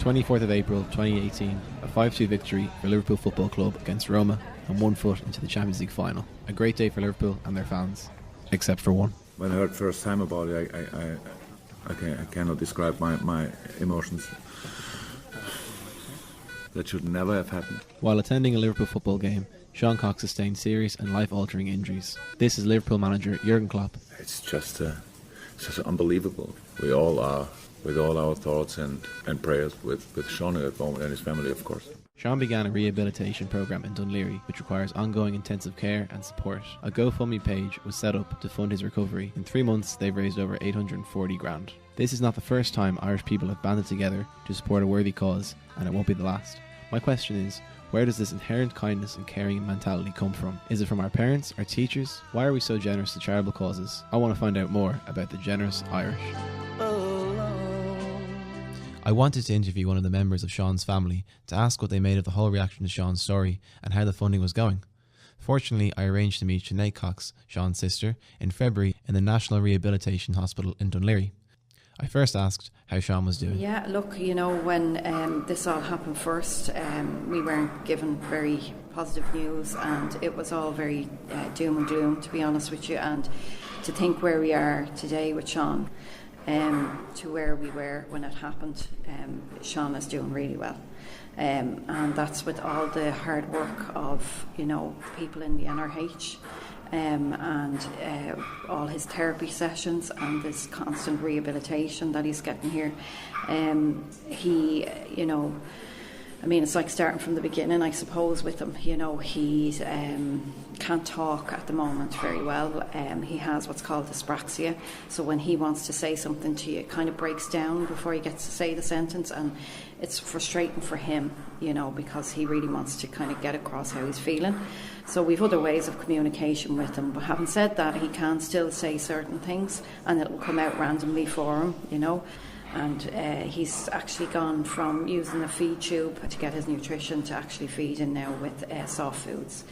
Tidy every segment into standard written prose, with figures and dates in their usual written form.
24th of April 2018, a 5-2 victory for Liverpool Football Club against Roma and 1 foot into the Champions League final. A great day for Liverpool and their fans, except for one. When I heard first time about it, I cannot describe my emotions. That should never have happened. While attending a Liverpool football game, Sean Cox sustained serious and life-altering injuries. This is Liverpool manager Jurgen Klopp. It's just unbelievable. We all are, with all our thoughts and prayers with Sean at the moment and his family, of course. Sean began a rehabilitation programme in Dún Laoghaire, which requires ongoing intensive care and support. A GoFundMe page was set up to fund his recovery. In 3 months, they've raised over 840 grand. This is not the first time Irish people have banded together to support a worthy cause, and it won't be the last. My question is, where does this inherent kindness and caring mentality come from? Is it from our parents, our teachers? Why are we so generous to charitable causes? I want to find out more about the generous Irish. I wanted to interview one of the members of Sean's family to ask what they made of the whole reaction to Sean's story and how the funding was going. Fortunately, I arranged to meet Sinead Cox, Sean's sister, in February in the National Rehabilitation Hospital in Dún Laoghaire. I first asked how Sean was doing. Yeah, look, when this all happened first, we weren't given very positive news, and it was all very doom and gloom, to be honest with you. And to think where we are today with Sean, to where we were when it happened, Sean is doing really well. And that's with all the hard work of, people in the MRH. And all his therapy sessions and this constant rehabilitation that he's getting here. It's like starting from the beginning, I suppose, with him. He can't talk at the moment very well. He has what's called dyspraxia, so when he wants to say something to you, it kind of breaks down before he gets to say the sentence, and it's frustrating for him, because he really wants to kind of get across how he's feeling. So we've other ways of communication with him, but having said that, he can still say certain things and it will come out randomly for him, and he's actually gone from using a feed tube to get his nutrition to actually feeding now with soft foods,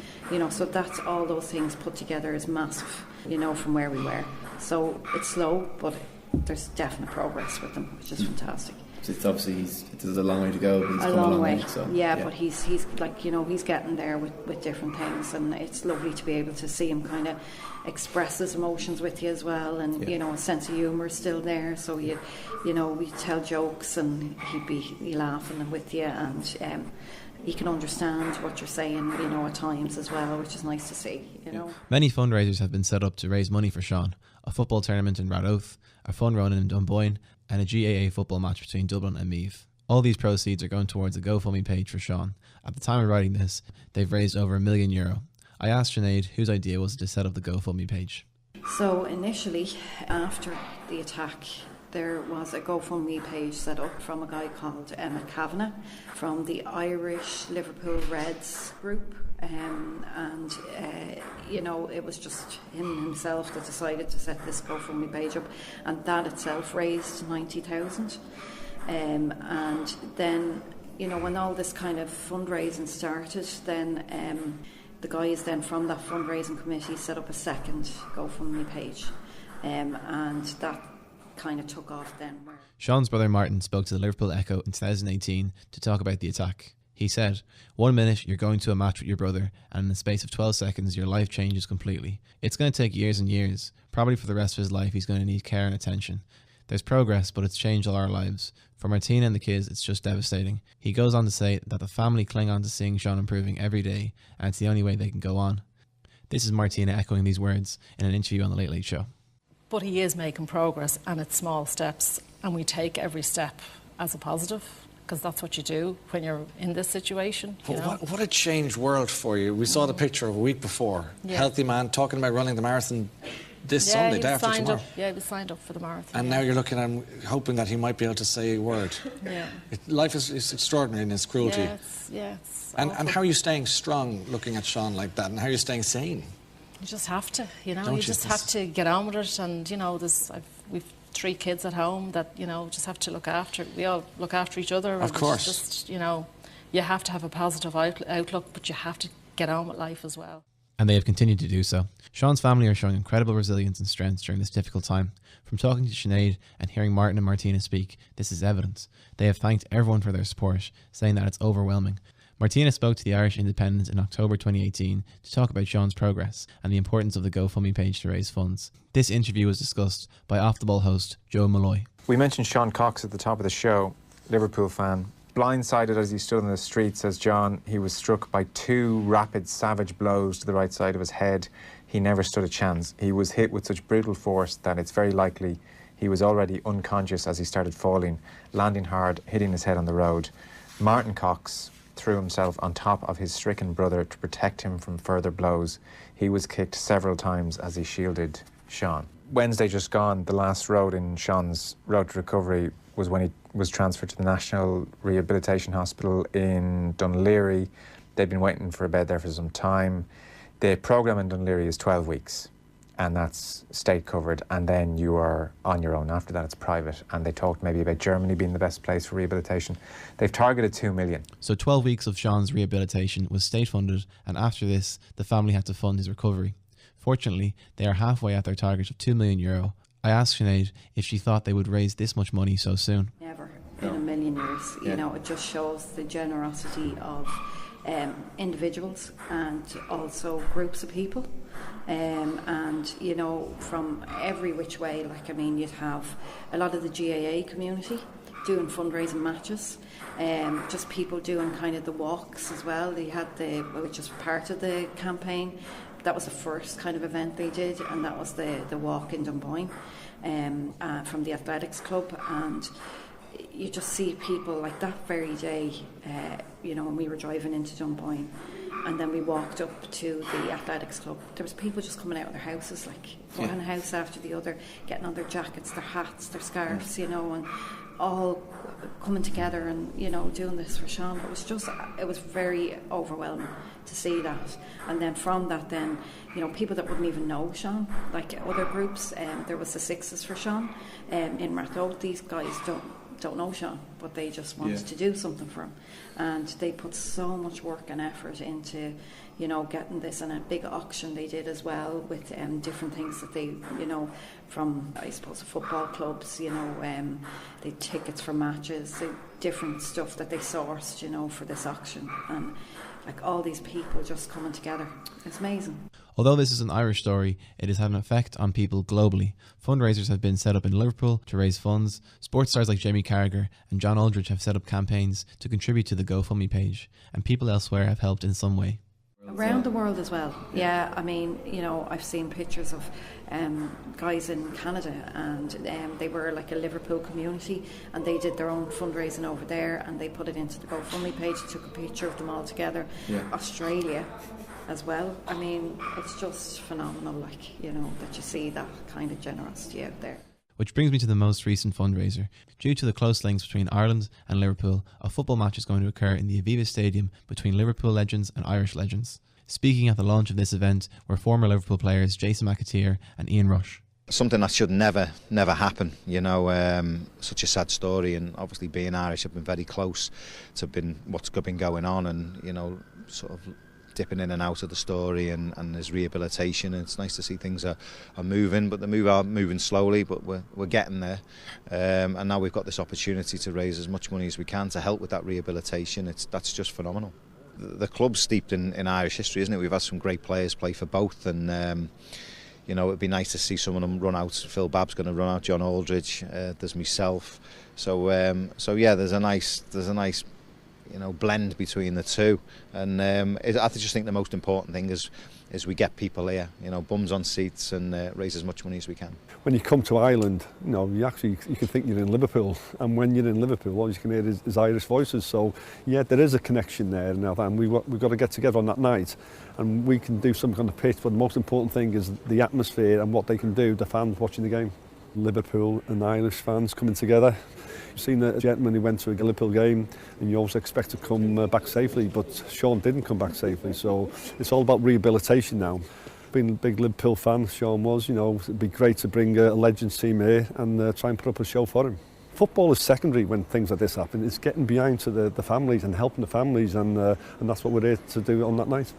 so that's all those things put together is massive, from where we were. So it's slow, but there's definite progress with him, which is fantastic. It's obviously there's a long way to go, but he's come a long way. So, yeah, but he's like, he's getting there with different things, and it's lovely to be able to see him kind of express his emotions with you as well, and a sense of humour is still there, so we tell jokes and he'd be laughing with you, and he can understand what you're saying, at times as well, which is nice to see, Many fundraisers have been set up to raise money for Sean. A football tournament in Radoth, a fun run in Dunboyne, and a GAA football match between Dublin and Meath. All these proceeds are going towards a GoFundMe page for Sean. At the time of writing this, they've raised over €1 million. I asked Sinead whose idea was to set up the GoFundMe page. So initially, after the attack, there was a GoFundMe page set up from a guy called McCarthy from the Irish Liverpool Reds group, it was just him himself that decided to set this GoFundMe page up, and that itself raised 90,000. And then, when all this kind of fundraising started, then the guys then from that fundraising committee set up a second GoFundMe page, and that kind of took off then. Sean's brother Martin spoke to the Liverpool Echo in 2018 to talk about the attack. He said, 1 minute you're going to a match with your brother, and in the space of 12 seconds your life changes completely. It's going to take years and years. Probably for the rest of his life he's going to need care and attention. There's progress, but it's changed all our lives. For Martina and the kids, it's just devastating. He goes on to say that the family cling on to seeing Sean improving every day, and it's the only way they can go on. This is Martina echoing these words in an interview on The Late Late Show. But he is making progress, and it's small steps, and we take every step as a positive, because that's what you do when you're in this situation. What a changed world for you. We saw the picture of a week before. Healthy man talking about running the marathon this Sunday, day after tomorrow. He was signed up for the marathon. And now you're looking at him, hoping that he might be able to say a word. Life is extraordinary in its cruelty. It's and how are you staying strong looking at Sean like that, and how are you staying sane? You just have to, you just have to get on with it, and we've 3 kids at home that just have to look after. We all look after each other. Of course. Just you have to have a positive outlook, but you have to get on with life as well. And they have continued to do so. Sean's family are showing incredible resilience and strength during this difficult time. From talking to Sinead and hearing Martin and Martina speak, this is evident. They have thanked everyone for their support, saying that it's overwhelming. Martina spoke to the Irish Independent in October 2018 to talk about Sean's progress and the importance of the GoFundMe page to raise funds. This interview was discussed by Off the Ball host Joe Malloy. We mentioned Sean Cox at the top of the show, Liverpool fan. Blindsided as he stood on the street, says John, he was struck by 2 rapid, savage blows to the right side of his head. He never stood a chance. He was hit with such brutal force that it's very likely he was already unconscious as he started falling, landing hard, hitting his head on the road. Martin Cox threw himself on top of his stricken brother to protect him from further blows. He was kicked several times as he shielded Sean. Wednesday just gone, the last road in Sean's road to recovery was when he was transferred to the National Rehabilitation Hospital in Dunleary. They'd been waiting for a bed there for some time. The programme in Dunleary is 12 weeks, and that's state covered, and then you are on your own. After that, it's private, and they talked maybe about Germany being the best place for rehabilitation. They've targeted 2 million. So 12 weeks of Sean's rehabilitation was state funded, and after this, the family had to fund his recovery. Fortunately, they are halfway at their target of €2 million. I asked Sinead if she thought they would raise this much money so soon. Never in a million years. You know, it just shows the generosity of individuals and also groups of people. And, you know, from every which way, like, I mean, you'd have a lot of the GAA community doing fundraising matches, just people doing kind of the walks as well. They had which was part of the campaign. That was the first kind of event they did, and that was the walk in Dunboyne from the athletics club. And you just see people like that very day, you know, when we were driving into Dunboyne, and then we walked up to the athletics club. There was people just coming out of their houses, like one house after the other, getting on their jackets, their hats, their scarves, you know, and all coming together and, you know, doing this for Sean. It was very overwhelming to see that. And then from that then, you know, people that wouldn't even know Sean, like other groups, there was the Sixes for Sean in Rathote. These guys don't know Sean, but they just wanted to do something for him, and they put so much work and effort into, you know, getting this. And a big auction they did as well with different things that they, you know, from I suppose football clubs, you know, they tickets for matches, different stuff that they sourced, you know, for this auction, and like all these people just coming together. It's amazing. Although this is an Irish story, it has had an effect on people globally. Fundraisers have been set up in Liverpool to raise funds. Sports stars like Jamie Carragher and John Aldridge have set up campaigns to contribute to the GoFundMe page, and people elsewhere have helped in some way. Around the world as well. Yeah, I mean, you know, I've seen pictures of guys in Canada, and they were like a Liverpool community, and they did their own fundraising over there, and they put it into the GoFundMe page, took a picture of them all together. Australia as well. I mean, it's just phenomenal, like, you know, that you see that kind of generosity out there. Which brings me to the most recent fundraiser. Due to the close links between Ireland and Liverpool, a football match is going to occur in the Aviva Stadium between Liverpool legends and Irish legends. Speaking at the launch of this event were former Liverpool players Jason McCarthy and Ian Rush. Something that should never happen, you know, such a sad story, and obviously being Irish, I've been very close to what's been going on, and, you know, sort of dipping in and out of the story and his rehabilitation, and it's nice to see things are moving, but they are moving slowly, but we're getting there, and now we've got this opportunity to raise as much money as we can to help with that rehabilitation. That's just phenomenal. The club's steeped in Irish history, isn't it? We've had some great players play for both, and you know, it'd be nice to see some of them run out. Phil Babb's going to run out, John Aldridge, there's myself, so yeah, there's a nice you know, blend between the two, and I just think the most important thing is we get people here, you know, bums on seats, and raise as much money as we can. When you come to Ireland, you know, you can think you're in Liverpool, and when you're in Liverpool, all you can hear is Irish voices. So yeah, there is a connection there now, and we've got to get together on that night, and we can do some kind of pitch. But the most important thing is the atmosphere and what they can do, the fans watching the game. Liverpool and Irish fans coming together. You've seen a gentleman who went to a Liverpool game, and you always expect to come back safely, but Sean didn't come back safely, so it's all about rehabilitation now. Being a big Liverpool fan, Sean was, you know, it'd be great to bring a Legends team here and try and put up a show for him. Football is secondary when things like this happen. It's getting behind to the families and helping the families, and that's what we're here to do on that night.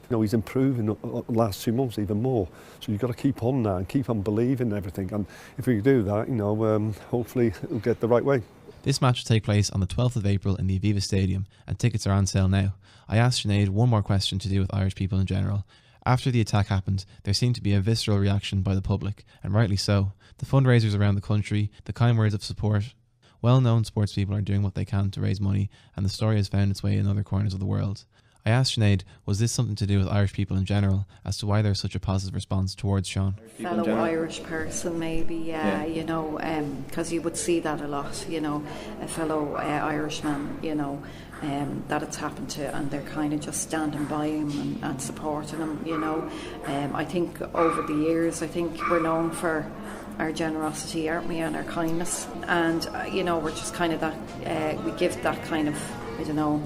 You know, he's improving the last 2 months even more. So you've got to keep on that and keep on believing in everything. And if we do that, you know, hopefully it'll get the right way. This match will take place on the 12th of April in the Aviva Stadium, and tickets are on sale now. I asked Sinead one more question to do with Irish people in general. After the attack happened, there seemed to be a visceral reaction by the public, and rightly so. The fundraisers around the country, the kind words of support. Well-known sports people are doing what they can to raise money, and the story has found its way in other corners of the world. I asked Sinead, was this something to do with Irish people in general, as to why there's such a positive response towards Sean? Fellow Irish person, maybe, you know, because you would see that a lot, you know, a fellow Irishman, you know, that it's happened to, and they're kind of just standing by him and supporting him, you know. I think over the years, I think we're known for our generosity, aren't we, and our kindness, and you know, we're just kind of that, we give that kind of, I don't know,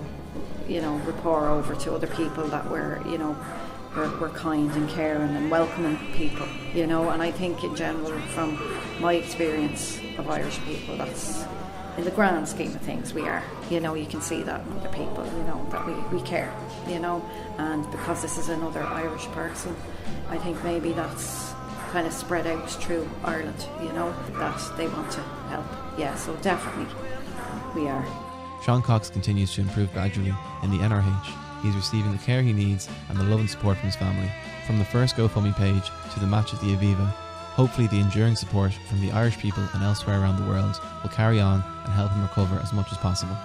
you know, rapport over to other people, that we're, you know, we're kind and caring and welcoming people, you know. And I think in general, from my experience of Irish people, that's, in the grand scheme of things, we are, you know. You can see that in other people, you know, that we care, you know. And because this is another Irish person, I think maybe that's kind of spread out through Ireland, you know, that they want to help. Yeah, so definitely we are. Sean Cox continues to improve gradually in the MRH. He's receiving the care he needs and the love and support from his family. From the first GoFundMe page to the match at the Aviva, hopefully the enduring support from the Irish people and elsewhere around the world will carry on and help him recover as much as possible.